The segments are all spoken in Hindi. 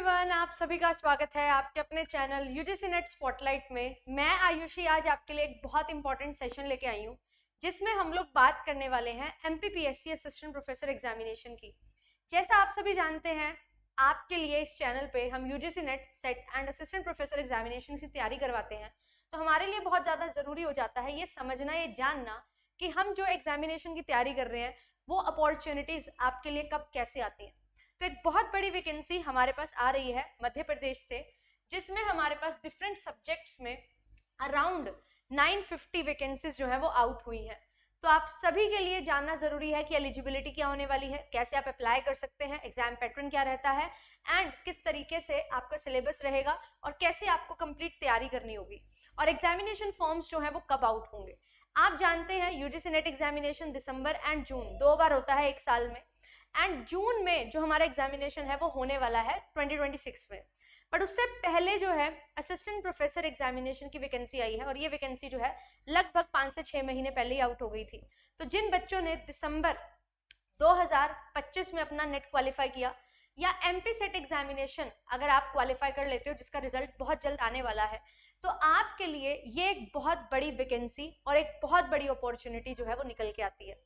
एवरीवन, आप सभी का स्वागत है आपके अपने चैनल यूजीसी नेट स्पॉटलाइट में। मैं आयुषी आज आपके लिए एक बहुत इंपॉर्टेंट सेशन लेके आई हूँ जिसमें हम लोग बात करने वाले हैं एमपीपीएससी असिस्टेंट प्रोफेसर एग्जामिनेशन की। जैसा आप सभी जानते हैं, आपके लिए इस चैनल पे हम UGC net set and assistant professor examination की तैयारी करवाते हैं, तो हमारे लिए बहुत ज़्यादा ज़रूरी हो जाता है ये समझना, ये जानना कि हम जो एग्जामिनेशन की तैयारी कर रहे हैं वो अपॉर्चुनिटीज़ आपके लिए कब कैसे आती हैं। तो एक बहुत बड़ी वैकेंसी हमारे पास आ रही है मध्य प्रदेश से, जिसमें हमारे पास डिफरेंट सब्जेक्ट्स में अराउंड 950 वैकेंसीज जो है वो आउट हुई हैं। तो आप सभी के लिए जानना जरूरी है कि एलिजिबिलिटी क्या होने वाली है, कैसे आप अप्लाई कर सकते हैं, एग्जाम पैटर्न क्या रहता है एंड किस तरीके से आपका सिलेबस रहेगा और कैसे आपको कंप्लीट तैयारी करनी होगी, और एग्जामिनेशन फॉर्म्स जो है वो कब आउट होंगे। आप जानते हैं UGC net examination December and June 2 बार होता है एक साल में, एंड जून में जो हमारा एग्जामिनेशन है वो होने वाला है 2026 में। बट उससे पहले जो है असिस्टेंट प्रोफेसर एग्जामिनेशन की वैकेंसी आई है, और ये वैकेंसी जो है लगभग 5 से 6 महीने पहले ही आउट हो गई थी। तो जिन बच्चों ने दिसंबर 2025 में अपना नेट क्वालिफाई किया, या एमपी सेट एग्जामिनेशन अगर आप क्वालिफाई कर लेते हो जिसका रिजल्ट बहुत जल्द आने वाला है, तो आपके लिए ये एक बहुत बड़ी वैकेंसी और एक बहुत बड़ी अपॉर्चुनिटी जो है वो निकल के आती है।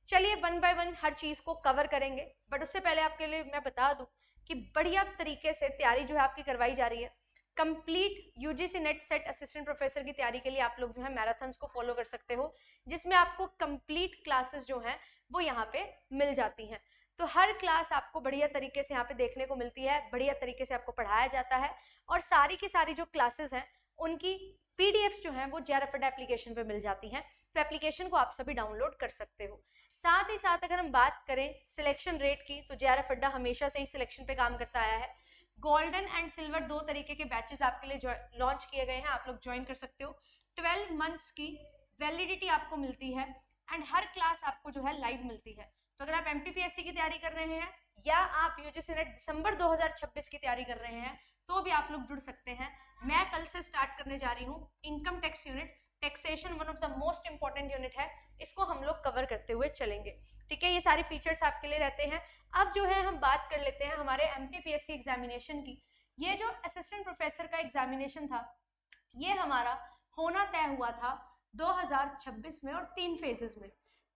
चलिए वन बाय वन हर चीज को कवर करेंगे, बट उससे पहले आपके लिए मैं बता दूं कि बढ़िया तरीके से तैयारी जो है आपकी करवाई जा रही है। Complete UGC net set assistant professor की तैयारी के लिए आप लोग जो है मैराथन्स को फॉलो कर सकते हो, जिसमें आपको कंप्लीट क्लासेस जो हैं वो यहाँ पे मिल जाती हैं। तो हर क्लास आपको बढ़िया तरीके से यहाँ पे देखने को मिलती है, बढ़िया तरीके से आपको पढ़ाया जाता है, और सारी की सारी जो क्लासेस हैं उनकी पीडीएफ्स जो हैं वो जेआरएफ एप्लीकेशन पे मिल जाती हैं। तो एप्लीकेशन को आप सभी डाउनलोड कर सकते हो। साथ ही साथ अगर हम बात करें सिलेक्शन रेट की, तो जेआरएफ अड्डा हमेशा से ही सिलेक्शन पे काम करता आया है। गोल्डन एंड सिल्वर 2 तरीके के बैचेस आपके लिए लॉन्च किए गए हैं, आप लोग ज्वाइन कर सकते हो। 12 मंथ्स की वैलिडिटी आपको मिलती है एंड हर क्लास आपको जो है लाइव मिलती है। तो अगर आप एमपीपीएससी की तैयारी कर रहे हैं या आप यूजीसी नेट दिसंबर 2026 की तैयारी कर रहे हैं, तो भी आप लोग जुड़ सकते हैं। मैं कल से स्टार्ट करने जा रही हूँ income tax unit, taxation one of the most important unit है, इसको हम लोग कवर करते हुए चलेंगे। ठीक है, ये सारे फीचर्स आपके लिए रहते हैं। अब जो है हम बात कर लेते हैं हमारे एमपीपीएससी एग्जामिनेशन की। ये जो असिस्टेंट प्रोफेसर का एग्जामिनेशन था, ये हमारा होना तय हुआ था 2026 में, और 3 फेजेस में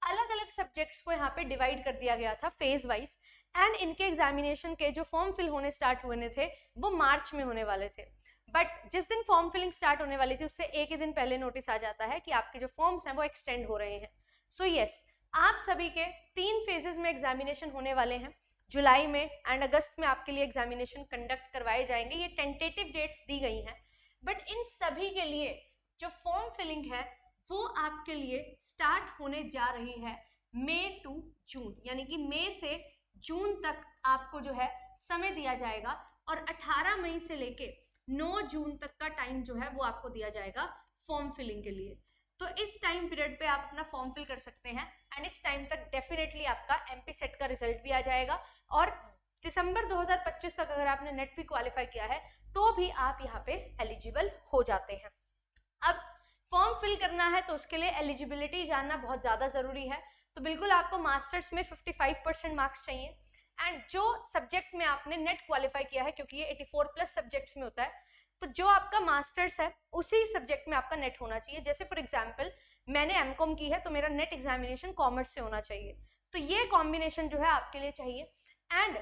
अलग अलग सब्जेक्ट्स को यहाँ पे डिवाइड कर दिया गया था फेज वाइज। एंड इनके एग्जामिनेशन के जो फॉर्म फिल होने स्टार्ट हुए थे वो मार्च में होने वाले थे। बट जिस दिन फॉर्म फिलिंग स्टार्ट होने वाली थी उससे एक ही दिन पहले नोटिस आ जाता है कि आपके जो फॉर्म्स हैं वो एक्सटेंड हो रहे हैं। सो यस, आप सभी के 3 फेजेस में एग्जामिनेशन होने वाले हैं। जुलाई में एंड अगस्त में आपके लिए एग्जामिनेशन कंडक्ट करवाए जाएंगे, ये टेंटेटिव डेट्स दी गई हैं। बट इन सभी के लिए जो फॉर्म फिलिंग है वो आपके लिए स्टार्ट होने जा रही है मई टू जून, यानी कि मई से जून तक आपको जो है समय दिया जाएगा, और 18 मई से लेके 9 जून तक का टाइम जो है वो आपको दिया जाएगा फॉर्म फिलिंग के लिए। तो इस टाइम पीरियड पे आप अपना फॉर्म फिल कर सकते हैं, एंड इस टाइम तक डेफिनेटली आपका एमपी सेट का रिजल्ट भी आ जाएगा, और दिसंबर 2025 तक अगर आपने नेट भी क्वालिफाई किया है तो भी आप यहाँ पे एलिजिबल हो जाते हैं। अब फॉर्म फिल करना है तो उसके लिए एलिजिबिलिटी जानना बहुत ज़्यादा ज़रूरी है। तो बिल्कुल आपको मास्टर्स में 55% मार्क्स चाहिए, एंड जो सब्जेक्ट में आपने नेट क्वालिफाई किया है, क्योंकि ये 84 प्लस सब्जेक्ट्स में होता है, तो जो आपका मास्टर्स है उसी सब्जेक्ट में आपका नेट होना चाहिए। जैसे फॉर एग्जांपल मैंने एमकॉम की है तो मेरा नेट एग्जामिनेशन कॉमर्स से होना चाहिए, तो ये कॉम्बिनेशन जो है आपके लिए चाहिए। एंड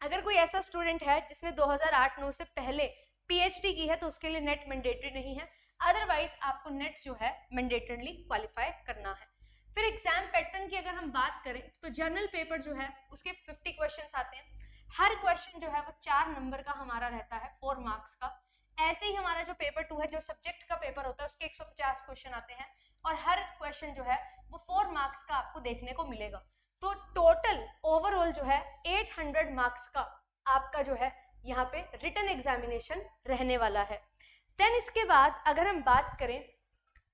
अगर कोई ऐसा स्टूडेंट है जिसने 2008-9 से पहले पीएचडी की है तो उसके लिए नेट मैंडेटरी नहीं है, अदरवाइज आपको नेट जो है मैंडेटरली क्वालिफाई करना है। फिर एग्जाम पैटर्न की अगर हम बात करें तो जर्नल पेपर जो है उसके 50 क्वेश्चंस आते हैं। हर क्वेश्चन जो है वो 4 नंबर का हमारा रहता है, 4 मार्क्स का। ऐसे ही हमारा जो पेपर 2 है, जो सब्जेक्ट का पेपर होता है, उसके 150 क्वेश्चन आते हैं, और हर क्वेश्चन जो है वो 4 मार्क्स का आपको देखने को मिलेगा। तो टोटल ओवरऑल जो है 800 मार्क्स का आपका जो है यहाँ पे रिटन एग्जामिनेशन रहने वाला है। देन इसके बाद अगर हम बात करें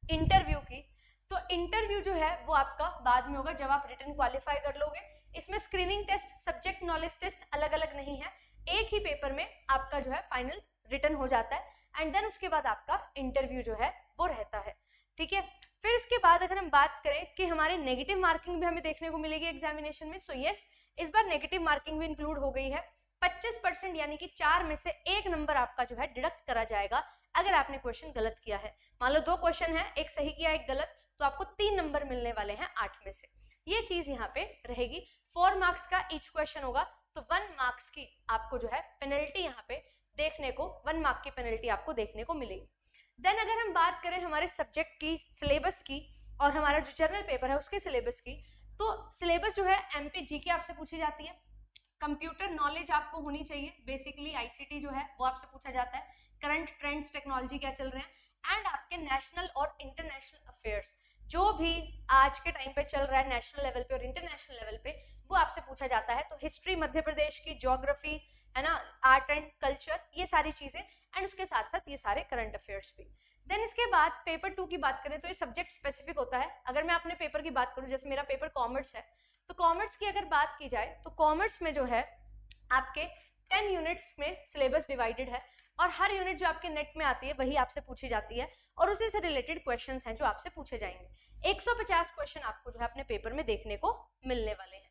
इंटरव्यू की, तो इंटरव्यू जो है वो आपका बाद में होगा जब आप रिटन क्वालिफाई कर लोगे। इसमें screening test, subject knowledge test अलग अलग नहीं है, एक ही पेपर में आपका जो है फाइनल रिटन हो जाता है, एंड देन उसके बाद आपका इंटरव्यू जो है वो रहता है। ठीक है, फिर इसके बाद अगर हम बात करें कि हमारे नेगेटिव मार्किंग भी हमें देखने को मिलेगी एग्जामिनेशन में, सो यस, इस बार नेगेटिव मार्किंग भी इंक्लूड हो गई है। 25% यानी कि 4 में से 1 नंबर आपका जो है डिडक्ट करा जाएगा अगर आपने क्वेश्चन गलत किया है। मान लो 2 क्वेश्चन है, एक सही किया एक गलत, तो आपको 3 नंबर मिलने वाले हैं 8 में से। ये चीज यहाँ पे रहेगी। 4 मार्क्स का ईच क्वेश्चन होगा, तो 1 मार्क्स की आपको जो है पेनल्टी यहाँ पे देखने को, 1 मार्क की पेनल्टी आपको देखने को मिलेगी। देन अगर हम बात करें हमारे सब्जेक्ट की, सिलेबस की और हमारा जो जर्नल पेपर है उसके सिलेबस की, तो सिलेबस जो है एमपी जीके आपसे पूछी जाती है। कंप्यूटर नॉलेज आपको होनी चाहिए, बेसिकली आईसीटी जो है वो आपसे पूछा जाता है। करंट ट्रेंड्स, टेक्नोलॉजी क्या चल रहे हैं, एंड आपके नेशनल और इंटरनेशनल अफेयर्स जो भी आज के टाइम पे चल रहा है नेशनल लेवल पे और इंटरनेशनल लेवल पे, वो आपसे पूछा जाता है। तो हिस्ट्री मध्य प्रदेश की, ज्योग्राफी है ना, आर्ट एंड कल्चर, ये सारी चीजें, एंड उसके साथ साथ ये सारे करंट अफेयर्स भी। देन इसके बाद पेपर 2 की बात करें तो ये सब्जेक्ट स्पेसिफिक होता है। अगर मैं अपने पेपर की बात करूं, जैसे मेरा पेपर कॉमर्स है, तो कॉमर्स की अगर बात की जाए तो कॉमर्स में जो है आपके 10 यूनिट्स में सिलेबस डिवाइडेड है, और हर यूनिट जो आपके नेट में आती है वही आपसे पूछी जाती है, और उसी से रिलेटेड क्वेश्चंस हैं जो आपसे पूछे जाएंगे। 150 क्वेश्चन आपको जो है अपने पेपर में देखने को मिलने वाले हैं।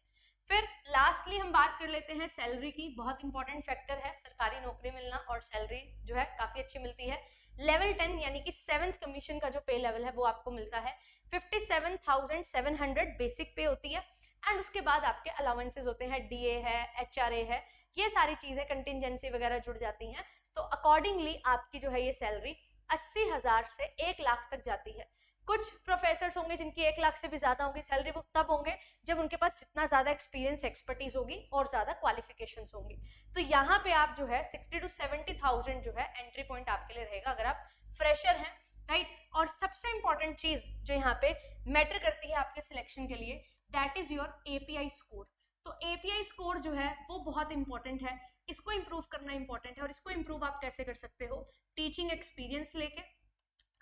फिर लास्टली हम बात कर लेते हैं सैलरी की। बहुत इंपॉर्टेंट फैक्टर है सरकारी नौकरी मिलना, और सैलरी जो है काफी अच्छी मिलती है। लेवल 10 यानी कि 7th कमीशन का जो पे लेवल है वो आपको मिलता है। 57,700 बेसिक पे होती है, एंड उसके बाद आपके अलाउंसेस होते हैं, डीए है, एचआरए है, ये सारी चीजें, कंटिजेंसी वगैरह जुड़ जाती हैं। तो अकॉर्डिंगली आपकी जो है ये सैलरी 80,000 से 1 लाख तक जाती है। कुछ प्रोफेसर्स होंगे जिनकी 1 लाख से भी ज्यादा होगी सैलरी, वो तब होंगे जब उनके पास जितना ज्यादा एक्सपीरियंस, एक्सपर्टीज होगी और ज्यादा क्वालिफिकेशंस होंगी। तो यहाँ पे आप जो है 60 to 70,000 जो है एंट्री पॉइंट आपके लिए रहेगा अगर आप फ्रेशर हैं, राइट। और सबसे इंपॉर्टेंट चीज जो यहाँ पे मैटर करती है आपके सिलेक्शन के लिए, that is your API score. तो एपीआई स्कोर जो है वो बहुत इंपॉर्टेंट है, इसको इंप्रूव करना इंपॉर्टेंट है। और इसको इंप्रूव आप कैसे कर सकते हो, टीचिंग एक्सपीरियंस लेके,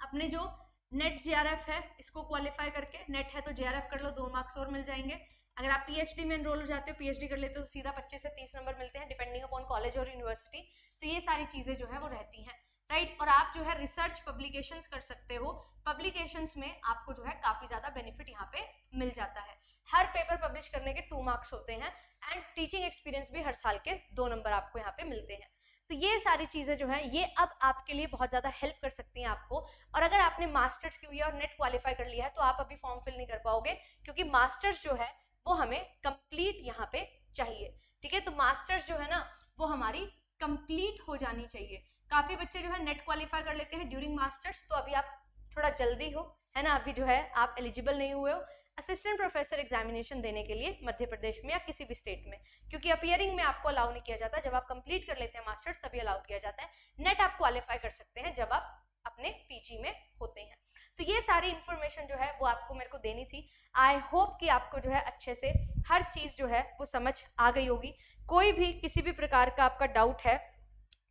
अपने जो नेट जेआरएफ है इसको क्वालिफाई करके, नेट है तो जेआरएफ कर लो, 2 मार्क्स और मिल जाएंगे। अगर आप पीएचडी में एनरोल हो जाते हो, पीएचडी कर लेते हो, तो सीधा 25 से 30 नंबर मिलते हैं डिपेंडिंग अपॉन कॉलेज और यूनिवर्सिटी। तो ये सारी चीजें जो है वो रहती हैं, राइट। और आप जो है रिसर्च पब्लिकेशंस कर सकते हो, पब्लिकेशंस में आपको जो है काफी ज्यादा बेनिफिट यहाँ पे मिल जाता है। हर पेपर पब्लिश करने के 2 मार्क्स होते हैं, एंड टीचिंग एक्सपीरियंस भी हर साल के 2 नंबर आपको यहाँ पे मिलते हैं। तो ये सारी चीजें जो है ये अब आपके लिए बहुत ज्यादा हेल्प कर सकती हैं आपको। और अगर आपने मास्टर्स की हुई है और नेट क्वालिफाई कर लिया है तो आप अभी फॉर्म फिल नहीं कर पाओगे, क्योंकि मास्टर्स जो है वो हमें कंप्लीट यहाँ पे चाहिए, ठीक है। तो मास्टर्स जो है ना वो हमारी कंप्लीट हो जानी चाहिए। काफी बच्चे जो है नेट क्वालिफाई कर लेते हैं ड्यूरिंग मास्टर्स, तो अभी आप थोड़ा जल्दी हो, है ना, अभी जो है आप एलिजिबल नहीं हुए हो असिस्टेंट प्रोफेसर एग्जामिनेशन देने के लिए मध्य प्रदेश में या किसी भी स्टेट में, क्योंकि अपीयरिंग में आपको अलाउ नहीं किया जाता। जब आप कंप्लीट कर लेते हैं मास्टर्स तभी अलाउ किया जाता है। नेट आप क्वालिफाई कर सकते हैं जब आप अपने पीजी में होते हैं। तो ये सारी इंफॉर्मेशन जो है वो आपको मेरे को देनी थी। आई होप कि आपको जो है अच्छे से हर चीज जो है वो समझ आ गई होगी। कोई भी किसी भी प्रकार का आपका डाउट है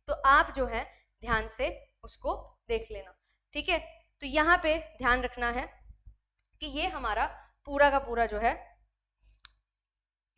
तो आप जो है ध्यान से उसको देख लेना, ठीक है। तो यहाँ पे ध्यान रखना है कि ये हमारा पूरा का पूरा जो है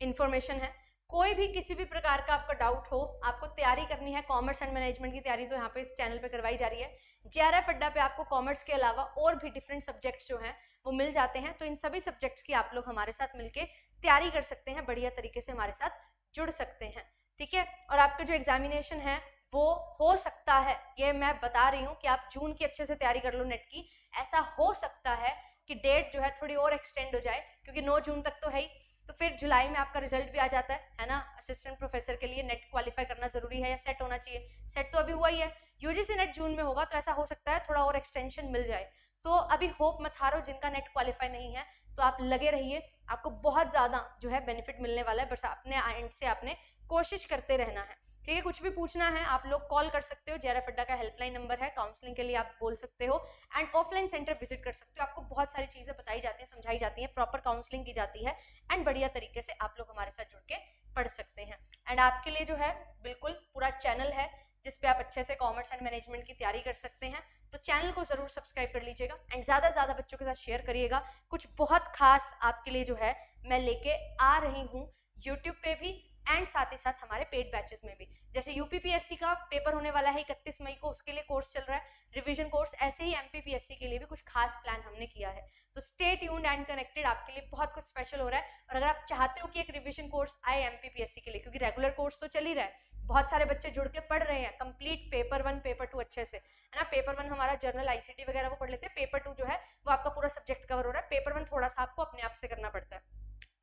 इंफॉर्मेशन है। कोई भी किसी भी प्रकार का आपका डाउट हो, आपको तैयारी करनी है कॉमर्स एंड मैनेजमेंट की तैयारी, तो यहाँ पे इस चैनल पे करवाई जा रही है। जेआरएफ अड्डा पे आपको कॉमर्स के अलावा और भी डिफरेंट सब्जेक्ट्स जो हैं वो मिल जाते हैं। तो इन सभी सब्जेक्ट्स की आप लोग हमारे साथ मिलके तैयारी कर सकते हैं, बढ़िया तरीके से हमारे साथ जुड़ सकते हैं, ठीक है। और आपका जो एग्जामिनेशन है वो हो सकता है, ये मैं बता रही हूँ कि आप जून की अच्छे से तैयारी कर लो नेट की, ऐसा हो सकता है कि डेट जो है थोड़ी और एक्सटेंड हो जाए, क्योंकि 9 जून तक तो है ही, तो फिर जुलाई में आपका रिजल्ट भी आ जाता है ना। असिस्टेंट प्रोफेसर के लिए नेट क्वालिफाई करना जरूरी है या सेट होना चाहिए, सेट तो अभी हुआ ही है। यूजीसी नेट जून में होगा, तो ऐसा हो सकता है थोड़ा और एक्सटेंशन मिल जाए। तो अभी होप मत हारो, जिनका नेट क्वालिफाई नहीं है तो आप लगे रहिए, आपको बहुत ज्यादा जो है बेनिफिट मिलने वाला है। बस अपने एंड से आपने कोशिश करते रहना है, ठीक है। कुछ भी पूछना है आप लोग कॉल कर सकते हो, जेआरएफ अड्डा का हेल्पलाइन नंबर है, काउंसलिंग के लिए आप बोल सकते हो, एंड ऑफलाइन सेंटर विजिट कर सकते हो। आपको बहुत सारी चीजें बताई जाती हैं, समझाई जाती हैं, प्रॉपर काउंसलिंग की जाती है, एंड बढ़िया तरीके से आप लोग हमारे साथ जुड़ के पढ़ सकते हैं। एंड आपके लिए जो है बिल्कुल पूरा चैनल है जिसपे आप अच्छे से कॉमर्स एंड मैनेजमेंट की तैयारी कर सकते हैं। तो चैनल को जरूर सब्सक्राइब कर लीजिएगा, एंड ज्यादा से ज्यादा बच्चों के साथ शेयर करिएगा। कुछ बहुत खास आपके लिए जो है मैं लेके आ रही हूँ यूट्यूब पे भी, एंड साथ ही साथ हमारे पेड बैचेस में भी। जैसे यूपीपीएससी का पेपर होने वाला है 31 मई को, उसके लिए कोर्स चल रहा है, रिवीजन कोर्स। ऐसे ही एमपीपीएससी के लिए भी कुछ खास प्लान हमने किया है। तो स्टे ट्यून्ड एंड कनेक्टेड, आपके लिए बहुत कुछ स्पेशल हो रहा है। और अगर आप चाहते हो कि एक रिवीजन कोर्स आए एमपीपीएससी के लिए, क्योंकि रेगुलर कोर्स तो चल ही रहा है, बहुत सारे बच्चे जुड़ के पढ़ रहे हैं कंप्लीट पेपर 1 पेपर 2 अच्छे से, है ना। पेपर 1 हमारा जर्नल आईसीटी वगैरह वो पढ़ लेते हैं, पेपर 2 जो है वो आपका पूरा सब्जेक्ट कवर हो रहा है, पेपर 1 थोड़ा सा आपको अपने आप से करना पड़ता है,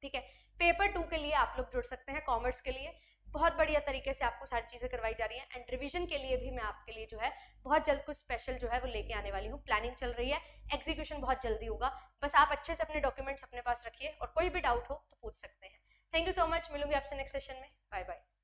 ठीक है। पेपर 2 के लिए आप लोग जुड़ सकते हैं, कॉमर्स के लिए बहुत बढ़िया तरीके से आपको सारी चीज़ें करवाई जा रही हैं। एंड रिवीजन के लिए भी मैं आपके लिए जो है बहुत जल्द कुछ स्पेशल जो है वो लेके आने वाली हूँ, प्लानिंग चल रही है, एग्जीक्यूशन बहुत जल्दी होगा। बस आप अच्छे से अपने डॉक्यूमेंट्स अपने पास रखिए और कोई भी डाउट हो तो पूछ सकते हैं। थैंक यू सो मच, मिलूंगी आपसे नेक्स्ट सेशन में, बाय बाय।